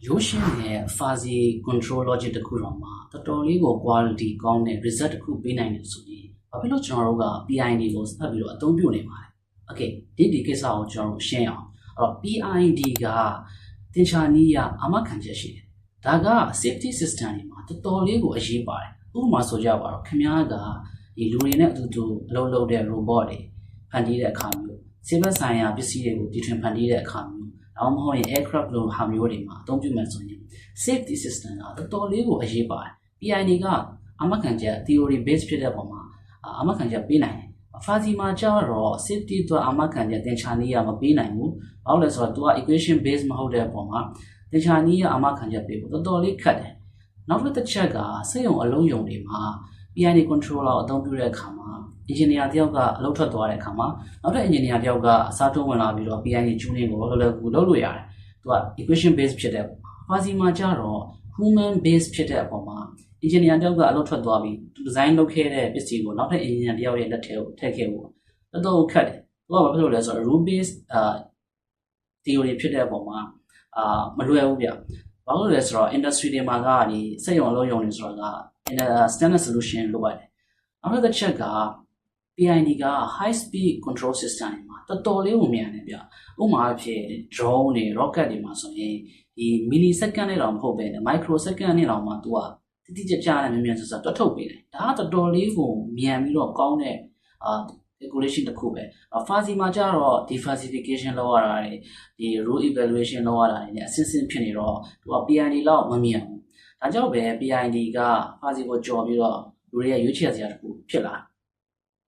ရိုးရှင်းတဲ့ fuzzy control logic တခုတော့မှာတော်တော်လေးကို quality ကောင်းတဲ့ result တခုပေးနိုင်တယ်ဆိုရင်ဘာဖြစ်လို့ကျွန်တော်တို့က PID ကိုစပြီးတော့အသုံးပြုနေမှာလဲ Okay ဒီကိစ္စကိုကျွန်တော်တို့ရှင်းအောင်အဲ့တော့ PID ကသင်္ချာနည်းအအာမခံချက်ရှိတယ်ဒါက safety system တွေမှာတော်တော်လေးကိုအရေးပါတယ်ဥပမာဆိုကြပါတော့ခင်ဗျားကဒီလူတွေနဲ့အတူတူအလုပ်လုပ်တဲ့ robot တွေဖန်တီးတဲ့အခါမျိုး civil ဆိုင်ရာပစ္စည်းတွေကိုတီထွင်ဖန်တီးတဲ့အခါမျိုးအောင်မဟုတ်ရင် aircraft လိုဟာမျိုးတွေမှာအသုံးပြုမယ်ဆိုရင် safety system ကတော်တော်လေးကိုအရေးပါတယ် PID ကအမခံချက် theory base ဖြစ်တဲ့ပုံမှာအမခံချက်ပေးနိုင်တယ် fuzzy မှာကျတော့ safety အတွက်အမခံချက်သင်္ချာနည်းမပေးနိုင်ဘူးဘာလို့လဲဆိုတော့ तू က equation base မဟုတ်တဲ့ပုံမှာသင်္ချာနည်းအမခံချက်ပေးဖို့တော်တော်လေးခက်တယ်နောက်တစ်ချက်ကစက်ရုံအလုံးယုံတွေမှာ PID controller အသုံးပြုတဲ့အခါမှာ engineer တယောက်ကအလုပ်ထွက်သွားတဲ့အခါမှာနောက်တဲ့ engineer တယောက်ကစားထုံးဝင်လာပြီးတော့ PID tuning ကိုလောလောကူလုပ်လို့ရတယ်သူက equation base ဖြစ်တဲ့ fuzzy မှာကျတော့ human base ဖြစ်တဲ့အပေါ်မှာ engineer တယောက်ကအလုပ်ထွက်သွားပြီး design လုပ်ခဲ့တဲ့ပစ္စည်းကိုနောက်တဲ့ engineer တယောက်ရဲ့လက်ထဲကိုထည့်ခဲ့ဖို့တော်တော်ခက်တယ်သူကဘာဖြစ်လို့လဲဆိုတော့ rule based theory ဖြစ်တဲ့အပေါ်မှာမလွယ်ဘူးဗျဘာလို့လဲဆိုတော့ industry တွေမှာကဒီစက်ရုံအလုံးယုံတွေဆိုတာက standard solution လိုရတယ်နောက်တစ်ချက်က PID က high speed control system တွေမှာတော်တော်လေးကိုမြန်တယ်ဗျဥပမာအဖြစ် drone တွေ rocket တွေမှာဆိုရင်ဒီ millisecond နဲ့တော့မဟုတ်ပဲ microsecond နဲ့တော့မှသူကတိတိကျကျနဲ့မြန်ဆန်တွက်ထုတ်ပေးတယ်ဒါကတော်တော်လေးကိုမြန်ပြီးတော့ကောင်းတဲ့calculation တစ်ခုပဲ fuzzy မှာကျတော့ defuzzification လုပ်ရတာတွေဒီ rule evaluation လုပ်ရတာတွေနဲ့အဆင့်ဆင့်ဖြစ်နေတော့သူက PID လောက်မမြန်ဘူးဒါကြောင့်ပဲ PID က fuzzy ကိုကြော်ပြီးတော့လူတွေရဲ့ရွေးချယ်စရာတစ်ခုဖြစ်လာ